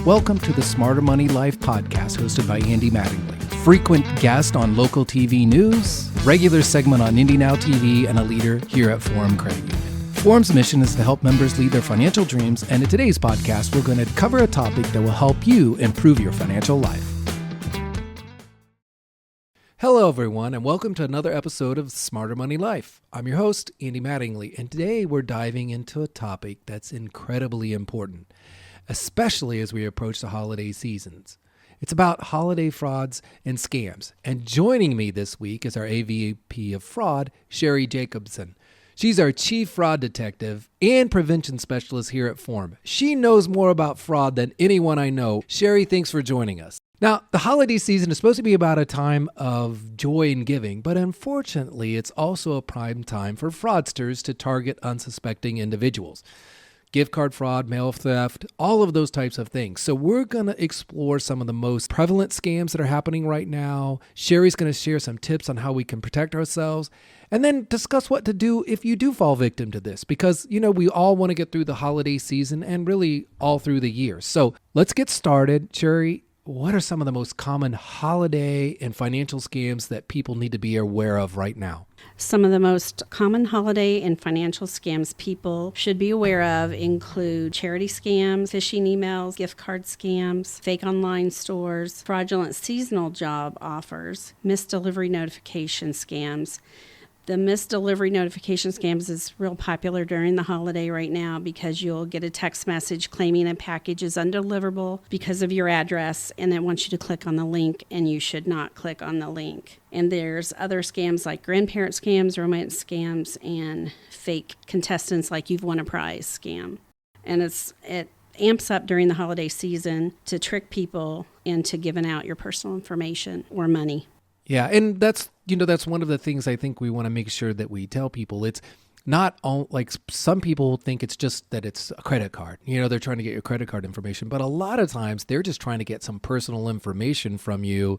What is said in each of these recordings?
Welcome to the Smarter Money Life podcast hosted by Andy Mattingly. Frequent guest on local TV news, regular segment on Indy Now TV, and a leader here at Forum Credit Union. Forum's mission is to help members lead their financial dreams, and in today's podcast, we're going to cover a topic that will help you improve your financial life. Hello, everyone, and welcome to another episode of Smarter Money Life. I'm your host, Andy Mattingly, and today we're diving into a topic that's incredibly important, especially as we approach the holiday seasons. It's about holiday frauds and scams. And joining me this week is our AVP of Fraud, Sherry Jacobson. She's our Chief Fraud Detective and Prevention Specialist here at Forum. She knows more about fraud than anyone I know. Sherry, thanks for joining us. Now, the holiday season is supposed to be about a time of joy and giving, but unfortunately, it's also a prime time for fraudsters to target unsuspecting individuals. Gift card fraud, mail theft, all of those types of things. So we're going to explore some of the most prevalent scams that are happening right now. Sherry's going to share some tips on how we can protect ourselves and then discuss what to do if you do fall victim to this. Because, we all want to get through the holiday season and really all through the year. So let's get started. Sherry, what are some of the most common holiday and financial scams that people need to be aware of right now? Some of the most common holiday and financial scams people should be aware of include charity scams, phishing emails, gift card scams, fake online stores, fraudulent seasonal job offers, missed delivery notification scams. The missed delivery notification scams is real popular during the holiday right now because you'll get a text message claiming a package is undeliverable because of your address, and it wants you to click on the link, and you should not click on the link. And there's other scams like grandparent scams, romance scams, and fake contestants like you've won a prize scam. And it amps up during the holiday season to trick people into giving out your personal information or money. Yeah, and that's one of the things I think we want to make sure that we tell people. It's not all, like some people think it's just that it's a credit card. They're trying to get your credit card information, but a lot of times they're just trying to get some personal information from you,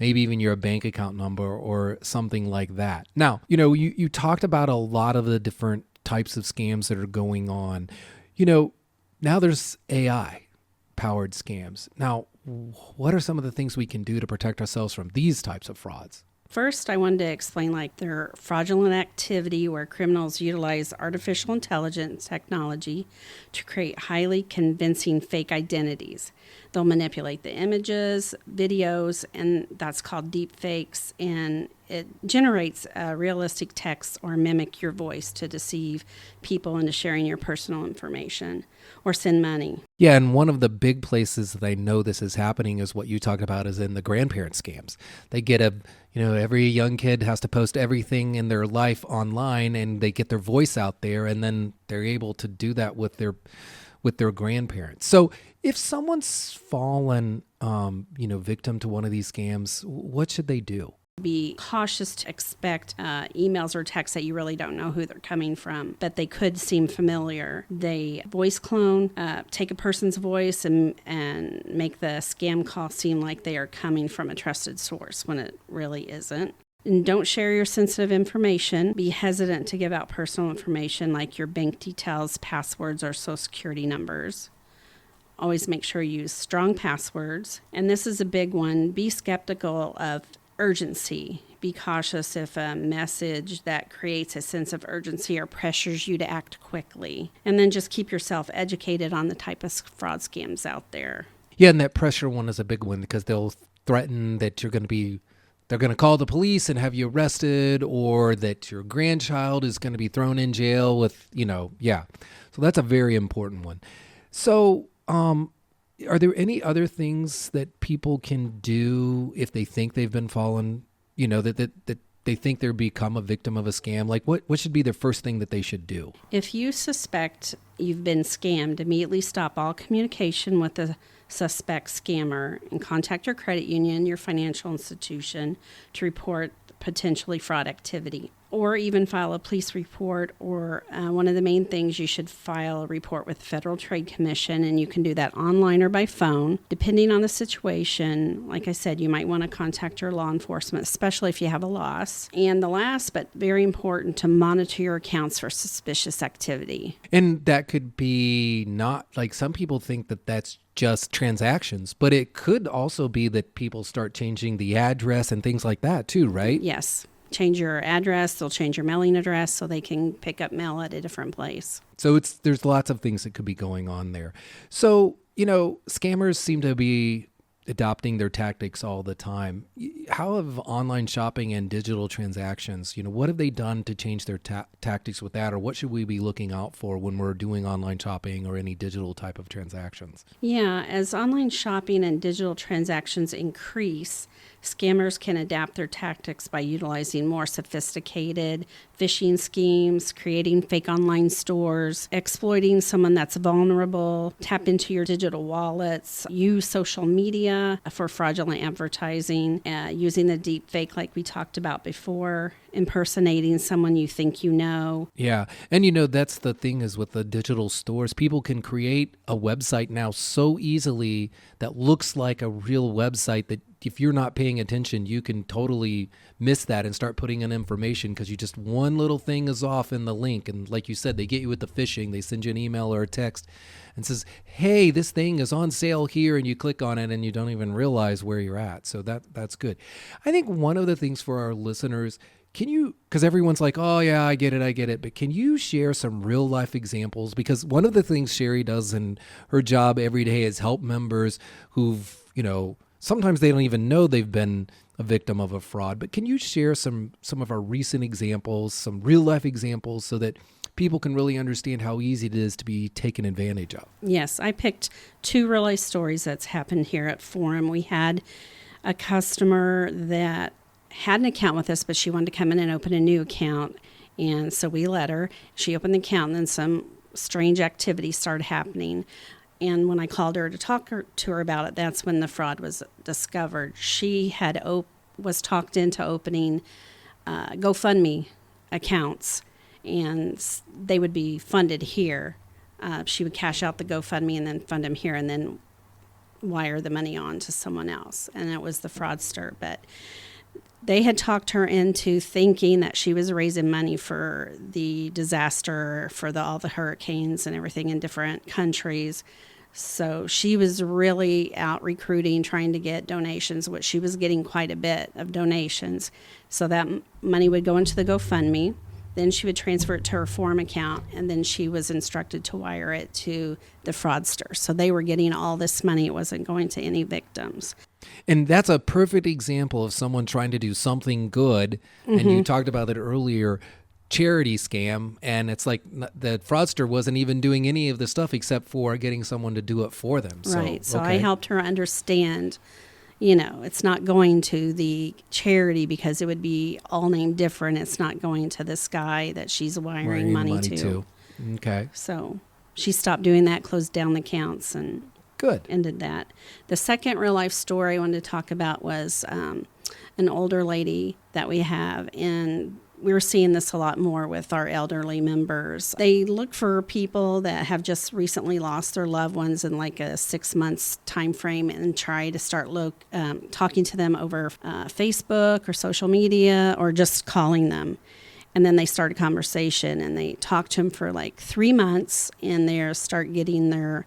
maybe even your bank account number or something like that. Now, you talked about a lot of the different types of scams that are going on. Now there's AI-powered scams. Now, what are some of the things we can do to protect ourselves from these types of frauds? First, I wanted to explain their fraudulent activity where criminals utilize artificial intelligence technology to create highly convincing fake identities. They'll manipulate the images, videos, and that's called deep fakes, and it generates realistic text or mimic your voice to deceive people into sharing your personal information or send money. Yeah, and one of the big places that I know this is happening is what you talked about is in the grandparent scams. They get every young kid has to post everything in their life online, and they get their voice out there, and then they're able to do that with their grandparents. So if someone's fallen, victim to one of these scams, what should they do? Be cautious to expect emails or texts that you really don't know who they're coming from, but they could seem familiar. They voice clone, take a person's voice and make the scam call seem like they are coming from a trusted source when it really isn't. And don't share your sensitive information. Be hesitant to give out personal information like your bank details, passwords, or social security numbers. Always make sure you use strong passwords. And this is a big one. Be skeptical of urgency. Be cautious if a message that creates a sense of urgency or pressures you to act quickly. And then just keep yourself educated on the type of fraud scams out there. Yeah, and that pressure one is a big one because they'll threaten that they're going to call the police and have you arrested, or that your grandchild is going to be thrown in jail with, So that's a very important one. So, are there any other things that people can do if they think they've been fallen, that they think they're become a victim of a scam? Like what should be the first thing that they should do? If you suspect you've been scammed, immediately stop all communication with the suspect scammer and contact your credit union, your financial institution to report potentially fraud activity. or even file a police report, or one of the main things, you should file a report with the Federal Trade Commission, and you can do that online or by phone. Depending on the situation, like I said, you might want to contact your law enforcement, especially if you have a loss. And the last, but very important, to monitor your accounts for suspicious activity. And that could be not, like some people think that that's just transactions, but it could also be that people start changing the address and things like that too, right? Yes. Change your address, they'll change your mailing address so they can pick up mail at a different place. So there's lots of things that could be going on there. So, scammers seem to be adopting their tactics all the time. How have online shopping and digital transactions, what have they done to change their tactics with that? Or what should we be looking out for when we're doing online shopping or any digital type of transactions? Yeah, as online shopping and digital transactions increase, scammers can adapt their tactics by utilizing more sophisticated phishing schemes, creating fake online stores, exploiting someone that's vulnerable, tap into your digital wallets, use social media for fraudulent advertising, using the deep fake like we talked about before, impersonating someone you think you know. Yeah. And that's the thing is with the digital stores, people can create a website now so easily that looks like a real website that if you're not paying attention, you can totally miss that and start putting in information because you just one little thing is off in the link. And like you said, they get you with the phishing. They send you an email or a text and says, hey, this thing is on sale here. And you click on it and you don't even realize where you're at. So that's good. I think one of the things for our listeners, because everyone's like, oh yeah, I get it. But can you share some real life examples? Because one of the things Sherry does in her job every day is help members who've, sometimes they don't even know they've been a victim of a fraud. But can you share some of our recent examples, some real life examples so that people can really understand how easy it is to be taken advantage of? Yes, I picked 2 real life stories that's happened here at Forum. We had a customer that had an account with us, but she wanted to come in and open a new account. And so we let her. She opened the account, and then some strange activity started happening. And when I called her to talk to her about it, that's when the fraud was discovered. She was talked into opening GoFundMe accounts, and they would be funded here. She would cash out the GoFundMe and then fund them here and then wire the money on to someone else. And it was the fraudster. But they had talked her into thinking that she was raising money for the disaster, for all the hurricanes and everything in different countries. So she was really out recruiting, trying to get donations, which she was getting quite a bit of donations. So that money would go into the GoFundMe. Then she would transfer it to her Forum account, and then she was instructed to wire it to the fraudster. So they were getting all this money. It wasn't going to any victims. And that's a perfect example of someone trying to do something good. Mm-hmm. And you talked about it earlier, charity scam. And it's like the fraudster wasn't even doing any of the stuff except for getting someone to do it for them. Right. So I helped her understand, it's not going to the charity because it would be all named different. It's not going to this guy that she's wiring money to. Okay. So she stopped doing that, closed down the accounts, and good. Ended that. The second real life story I wanted to talk about was an older lady that we have, and we were seeing this a lot more with our elderly members. They look for people that have just recently lost their loved ones in like a 6 months time frame and try to start talking to them over Facebook or social media or just calling them. And then they start a conversation and they talk to them for like 3 months, and they start getting their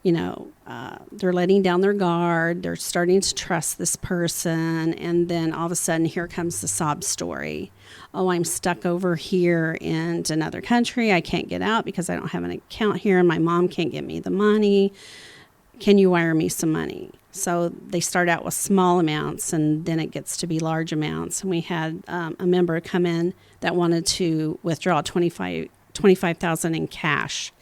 they're letting down their guard. They're starting to trust this person. And then all of a sudden, here comes the sob story. Oh, I'm stuck over here in another country. I can't get out because I don't have an account here, and my mom can't get me the money. Can you wire me some money? So they start out with small amounts, and then it gets to be large amounts. And we had a member come in that wanted to withdraw $25,000 in cash.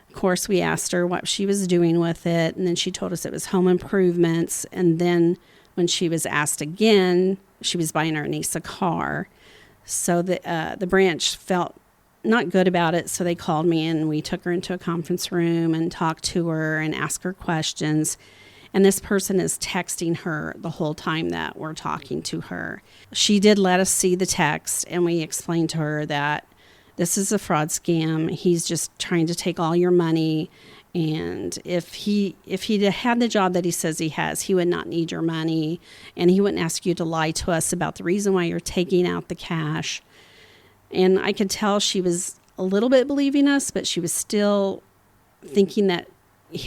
Of course, we asked her what she was doing with it, and then she told us it was home improvements. And then when she was asked again, she was buying her niece a car. So the branch felt not good about it, so they called me, and we took her into a conference room and talked to her and asked her questions. And this person is texting her the whole time that we're talking to her. She did let us see the text, and we explained to her that this is a fraud scam. He's just trying to take all your money. And if he had the job that he says he has, he would not need your money, and he wouldn't ask you to lie to us about the reason why you're taking out the cash. And I could tell she was a little bit believing us, but she was still thinking that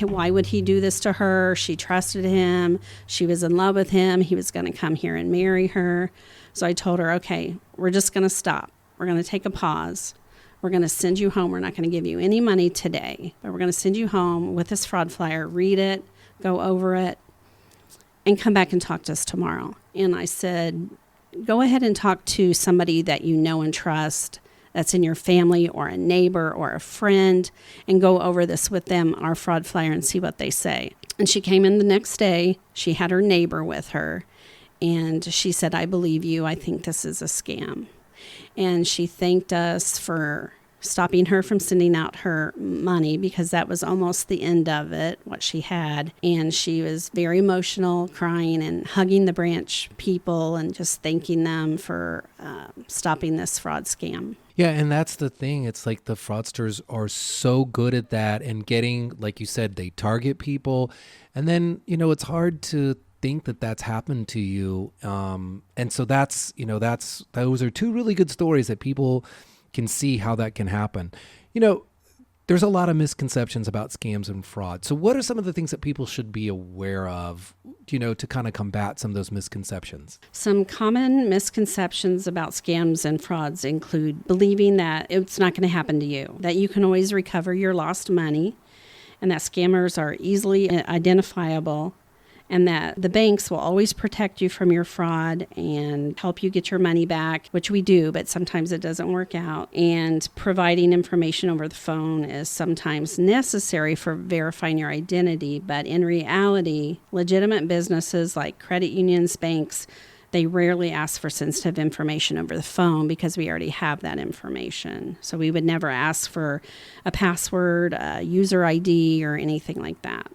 why would he do this to her? She trusted him. She was in love with him. He was going to come here and marry her. So I told her, okay, we're just going to stop. We're going to take a pause. We're going to send you home. We're not going to give you any money today, but we're going to send you home with this fraud flyer, read it, go over it, and come back and talk to us tomorrow. And I said, go ahead and talk to somebody that you know and trust that's in your family or a neighbor or a friend, and go over this with them, our fraud flyer, and see what they say. And she came in the next day. She had her neighbor with her, and she said, I believe you. I think this is a scam. And she thanked us for stopping her from sending out her money, because that was almost the end of it, what she had. And she was very emotional, crying and hugging the branch people and just thanking them for stopping this fraud scam. Yeah, and that's the thing. It's like the fraudsters are so good at that and getting, like you said, they target people. And then, it's hard to think that that's happened to you. And so those are two really good stories that people can see how that can happen. There's a lot of misconceptions about scams and fraud. So what are some of the things that people should be aware of, to kind of combat some of those misconceptions? Some common misconceptions about scams and frauds include believing that it's not going to happen to you, that you can always recover your lost money, and that scammers are easily identifiable, and that the banks will always protect you from your fraud and help you get your money back, which we do, but sometimes it doesn't work out. And providing information over the phone is sometimes necessary for verifying your identity, but in reality, legitimate businesses like credit unions, banks, they rarely ask for sensitive information over the phone because we already have that information. So we would never ask for a password, a user ID, or anything like that.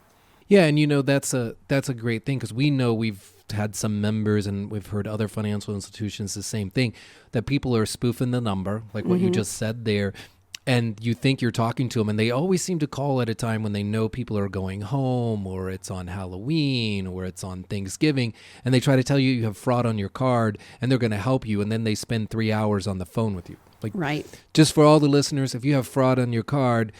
Yeah, and that's a great thing, because we know we've had some members, and we've heard other financial institutions the same thing, that people are spoofing the number, like what you just said there, and you think you're talking to them, and they always seem to call at a time when they know people are going home, or it's on Halloween, or it's on Thanksgiving, and they try to tell you have fraud on your card, and they're going to help you, and then they spend 3 hours on the phone with you. Right. Just for all the listeners, if you have fraud on your card,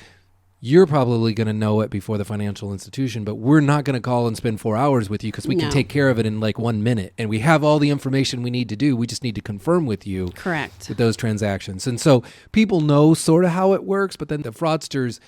you're probably going to know it before the financial institution, but we're not going to call and spend 4 hours with you, because we can take care of it in like 1 minute, and we have all the information we need to do. We just need to confirm with you. Correct. With those transactions. And so people know sort of how it works, but then the fraudsters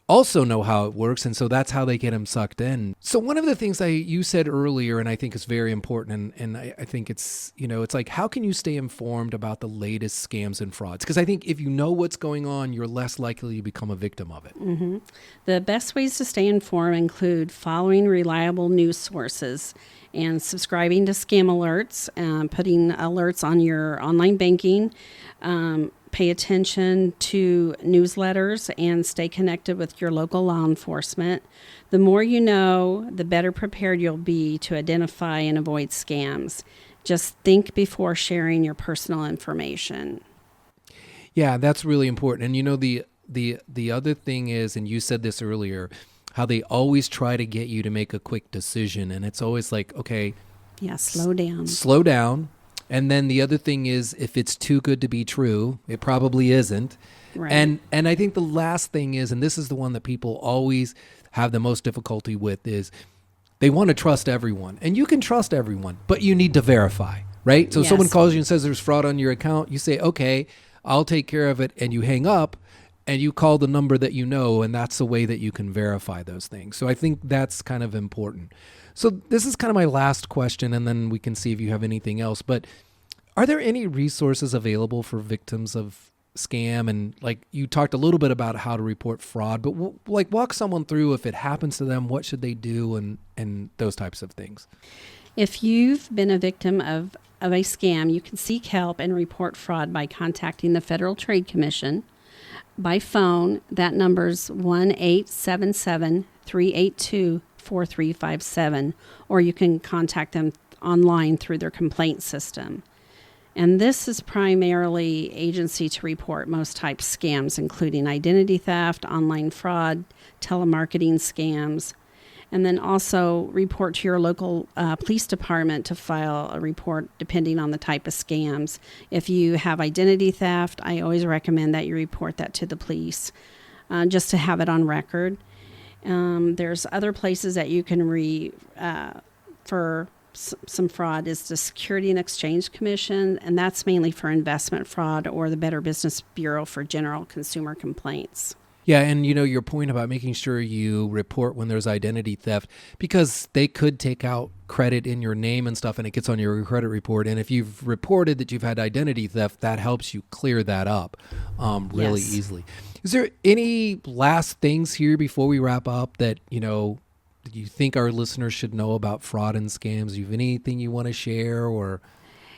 also know how it works, and so that's how they get them sucked in. So one of the things you said earlier, and I think is very important, and I think it's, it's like, how can you stay informed about the latest scams and frauds? Because I think if you know what's going on, you're less likely to become a victim of it. Mm-hmm. The best ways to stay informed include following reliable news sources and subscribing to scam alerts, putting alerts on your online banking, pay attention to newsletters, and stay connected with your local law enforcement. The more you know, the better prepared you'll be to identify and avoid scams. Just think before sharing your personal information. Yeah, that's really important. And the other thing is, and you said this earlier, how they always try to get you to make a quick decision, and it's always like, okay, yeah, slow down. Slow down. And then the other thing is, if it's too good to be true, it probably isn't. Right. And I think the last thing is, and this is the one that people always have the most difficulty with, is they want to trust everyone. And you can trust everyone, but you need to verify, right? So someone calls you and says there's fraud on your account. You say, okay, I'll take care of it. And you hang up and you call the number that you know, and that's the way that you can verify those things. So I think that's kind of important. So this is kind of my last question, and then we can see if you have anything else. But are there any resources available for victims of scam? And like you talked a little bit about how to report fraud, but walk someone through, if it happens to them, what should they do, and those types of things. If you've been a victim of a scam, you can seek help and report fraud by contacting the Federal Trade Commission. By phone, that number's 1-877-382-5555. 4357, or you can contact them online through their complaint system. And this is primarily agency to report most types of scams, including identity theft, online fraud, telemarketing scams, and then also report to your local police department to file a report depending on the type of scams. If you have identity theft, I always recommend that you report that to the police just to have it on record. There's other places that you can for some fraud is the Security and Exchange Commission, and that's mainly for investment fraud, or the Better Business Bureau for general consumer complaints. Yeah, and your point about making sure you report when there's identity theft, because they could take out credit in your name and stuff and it gets on your credit report. And if you've reported that you've had identity theft, that helps you clear that up really easily. Is there any last things here before we wrap up that, you think our listeners should know about fraud and scams? Do you have anything you want to share or...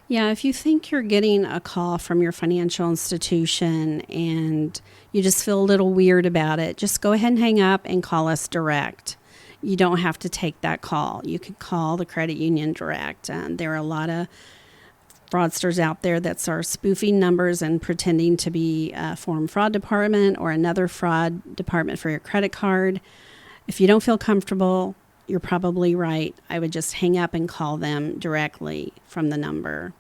Yeah, if you think you're getting a call from your financial institution and you just feel a little weird about it, just go ahead and hang up and call us direct. You don't have to take that call. You can call the credit union direct. There are a lot of fraudsters out there that are spoofing numbers and pretending to be a foreign fraud department or another fraud department for your credit card. If you don't feel comfortable, you're probably right. I would just hang up and call them directly from the number.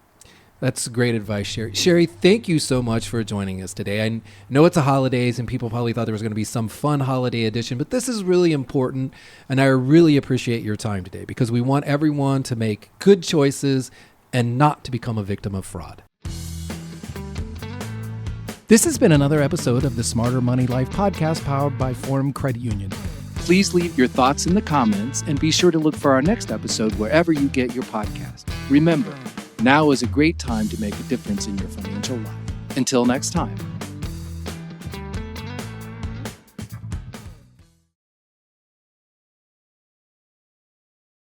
That's great advice, Sherry. Sherry, thank you so much for joining us today. I know it's the holidays and people probably thought there was going to be some fun holiday edition, but this is really important, and I really appreciate your time today because we want everyone to make good choices and not to become a victim of fraud. This has been another episode of the Smarter Money Life podcast powered by Forum Credit Union. Please leave your thoughts in the comments and be sure to look for our next episode wherever you get your podcast. Remember, now is a great time to make a difference in your financial life. Until next time.